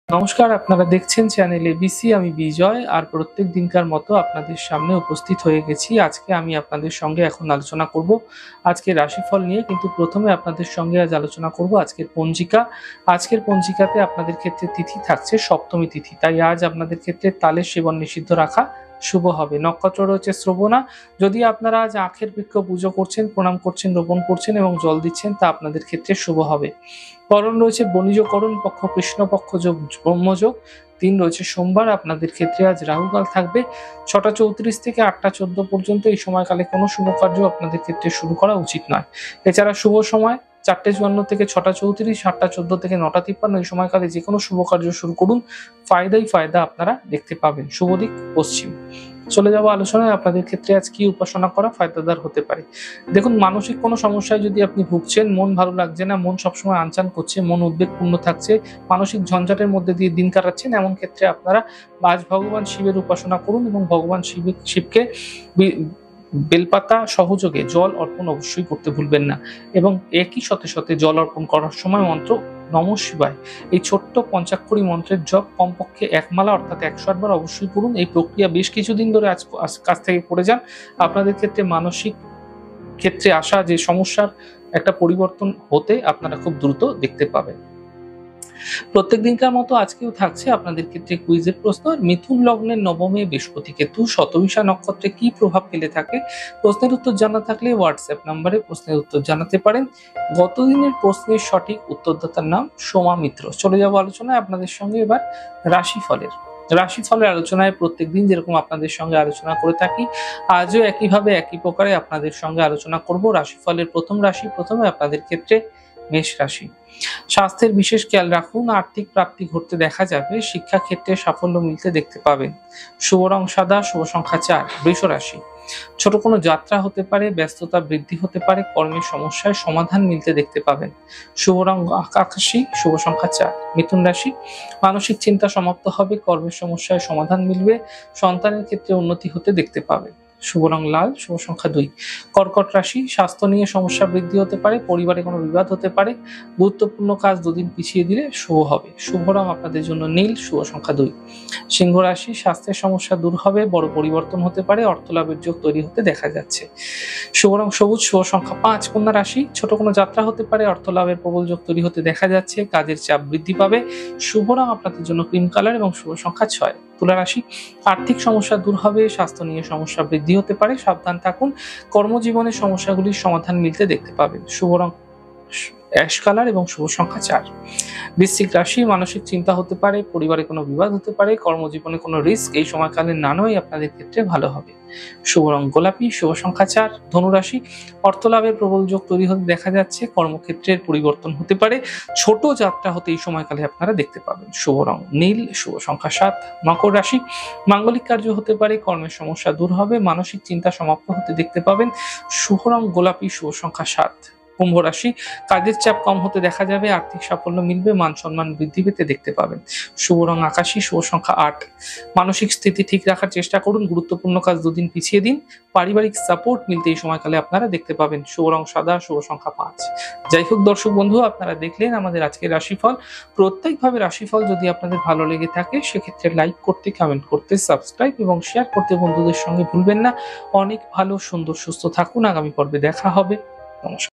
নমস্কার, আপনারা দেখছেন চ্যানেল এবিসি। আমি বিজয়, আর প্রত্যেক দিনকার মতো আপনাদের সামনে উপস্থিত হয়ে গেছি। আজকে আমি আপনাদের সঙ্গে এখন আলোচনা করব আজকে রাশিফল নিয়ে, কিন্তু প্রথমে আপনাদের সঙ্গে আজ আলোচনা করব আজকের পঞ্জিকা। আজকের পঞ্জিকাতে আপনাদের ক্ষেত্রে তিথি থাকছে সপ্তমী তিথি, তাই আজ আপনাদের ক্ষেত্রে তালের সেবন নিষিদ্ধ রাখা শুভ হবে। নক্ষত্র রয়েছে শ্রবণা। যদি আপনারা আজ আখের বৃক্ষ পুজো করছেন, প্রণাম করছেন, রোপণ করছেন এবং জল দিচ্ছেন, তা আপনাদের ক্ষেত্রে শুভ হবে। করণ রয়েছে বণিজ করণ, পক্ষ কৃষ্ণপক্ষ যোগ ব্রহ্মযোগ। দিন রয়েছে সোমবার। আপনাদের ক্ষেত্রে আজ রাহুকাল থাকবে 6টা 34 থেকে 8টা 14 পর্যন্ত। এই সময়কালে কোনো শুভ কার্য আপনাদের ক্ষেত্রে শুরু করা উচিত নয়। এছাড়া শুভ সময় 4টে 54 থেকে 6টা 34, 7টা 14 থেকে 9টা 53। এই সময়কালে যে কোনো শুভ কার্য শুরু করুন, ফায়দাই ফায়দা আপনারা দেখতে পাবেন। শুভ দিক পশ্চিম। চলে যাবো আলোচনায়। আপনাদের ক্ষেত্রে আজ কি উপাসনা করা ফায়দাদার হতে পারে। দেখুন, মানসিক কোনো সমস্যায় যদি আপনি ভুগছেন, মন ভালো লাগছে না, মন সবসময় আনচান করছে, মন উদ্বেগপূর্ণ থাকছে, মানসিক ঝঞ্ঝাটের মধ্যে দিয়ে দিন কাটাচ্ছেন, এমন ক্ষেত্রে আপনারা আজ ভগবান শিবের উপাসনা করুন এবং ভগবান শিবকে বেলপাতা সহযোগে জল অর্পণ অবশ্যই করতে ভুলবেন না। এবং একই সাথে সাথে জল অর্পণ করার সময় মন্ত্র নমঃ শিবায়, এই ছোট্ট পঞ্চাক্ষরী মন্ত্রের জপ কমপক্ষে 1 মালা অর্থাৎ 108 বার অবশ্যই করুন। এই প্রক্রিয়া বেশ কিছুদিন ধরে কাছ থেকে করে যান। আপনাদের ক্ষেত্রে মানসিক ক্ষেত্রে আসা যে সমস্যার একটা পরিবর্তন হতে আপনারা খুব দ্রুত দেখতে পাবেন। প্রত্যেক দিনকার মতো আজকেও থাকছে আপনাদের ক্ষেত্রে কুইজের প্রশ্ন। মিথুন লগ্নের নবমে বৃহস্পতি কেতু শতভিষা নক্ষত্রে কি প্রভাব ফেলে থাকে? প্রশ্নের উত্তর জানা থাকলে হোয়াটসঅ্যাপ নম্বরে প্রশ্নের উত্তর জানাতে পারেন। গতদিনের প্রশ্নের সঠিক উত্তরদাতার নাম সোমা মিত্র। চলে যাব আলোচনায় আপনাদের সঙ্গে এবার রাশিফলের আলোচনায়। প্রত্যেকদিন যেরকম আপনাদের সঙ্গে আলোচনা করে থাকি, আজও একইভাবে একই প্রকারে আপনাদের সঙ্গে আলোচনা করব। রাশিফলের প্রথম রাশি, প্রথমে আপনাদের ক্ষেত্রে মেষ রাশি। স্বাস্থ্যের বিশেষ খেয়াল রাখুন। আর্থিক প্রাপ্তি ঘটতে দেখা যাবে। শিক্ষা ক্ষেত্রে সাফল্য মিলতে দেখতে পাবেন। শুভ রং সাদা, শুভ সংখ্যা 4। বৃষ রাশি। ছোট কোনো যাত্রা হতে পারে, ব্যস্ততা বৃদ্ধি হতে পারে, কর্মের সমস্যায় সমাধান মিলতে দেখতে পাবেন। শুভ রং আকাশী, শুভ সংখ্যা 4। মিথুন রাশি। মানসিক চিন্তা সমাপ্ত হবে, কর্মের সমস্যায় সমাধান মিলবে, সন্তানের ক্ষেত্রে উন্নতি হতে দেখতে পাবেন। শুভ রং লাল, শুভ সংখ্যা 2। কর্কট রাশি। স্বাস্থ্য নিয়ে সমস্যা বৃদ্ধি হতে পারে, পরিবারে কোনো বিবাদ হতে পারে, গুরুত্বপূর্ণ কাজ দুদিন পিছিয়ে দিলে শুভ হবে। শুভ রং আপনাদের জন্য নীল, শুভ সংখ্যা 2। সিংহ রাশি। স্বাস্থ্যের সমস্যা দূর হবে, বড় পরিবর্তন হতে পারে, অর্থ লাভের যোগ তৈরি হতে দেখা যাচ্ছে। শুভ রং সবুজ, শুভ সংখ্যা 5। কন্যা রাশি। ছোট কোনো যাত্রা হতে পারে, অর্থ লাভের প্রবল যোগ তৈরি হতে দেখা যাচ্ছে, কাজের চাপ বৃদ্ধি পাবে। শুভ রং আপনাদের জন্য ক্রিম কালার এবং শুভ সংখ্যা 6। তুলা রাশি। আর্থিক সমস্যা দূর হবে, স্বাস্থ্য নিয়ে সমস্যা বৃদ্ধি হতে পারে, সাবধান থাকুন। কর্মজীবনের সমস্যাগুলির সমাধান মিলতে দেখতে পাবেন। শুভ রং অ্যাশ কালার এবং শুভ সংখ্যা 4। বৃশ্চিক রাশি। মানসিক চিন্তা হতে পারে, পরিবারে কোনো বিবাদ হতে পারে, কর্মজীবনে কোনো রিস্ক এই সময়কালে না নয় আপনাদের ক্ষেত্রে ভালো হবে। শুভ রং গোলাপি, শুভ সংখ্যা 4। ধনু রাশি। অর্থ লাভের প্রবল যোগ তৈরি হতে দেখা যাচ্ছে, কর্মক্ষেত্রের পরিবর্তন হতে পারে, ছোট যাত্রা হতে এই সময়কালে আপনারা দেখতে পাবেন। শুভ রং নীল, শুভ সংখ্যা 7। মকর রাশি। মাঙ্গলিক কার্য হতে পারে, কর্মের সমস্যা দূর হবে, মানসিক চিন্তা সমাপ্ত হতে দেখতে পাবেন। শুভ রং গোলাপি, শুভ সংখ্যা 7। কুম্ভ রাশি। কাজের চাপ কম হতে দেখা যাবে, আর্থিক সাফল্য মিলবে, মান সম্মান বৃদ্ধি পেতে দেখতে পাবেন। শুভ রং আকাশী, শুভ সংখ্যা 8। মানসিক স্থিতি ঠিক রাখার চেষ্টা করুন, গুরুত্বপূর্ণ কাজ দুদিন পিছিয়ে দিন, পারিবারিক সাপোর্ট মিলতে এই সময়কালে আপনারা দেখতে পাবেন। শুভ রং সাদা, শুভ সংখ্যা 5। যাই হোক দর্শক বন্ধু, আপনারা দেখলেন আমাদের আজকের রাশিফল। প্রত্যেকভাবে রাশিফল যদি আপনাদের ভালো লেগে থাকে, সেক্ষেত্রে লাইক করতে, কমেন্ট করতে, সাবস্ক্রাইব এবং শেয়ার করতে বন্ধুদের সঙ্গে ভুলবেন না। অনেক ভালো, সুন্দর, সুস্থ থাকুন। আগামী পর্বে দেখা হবে। নমস্কার।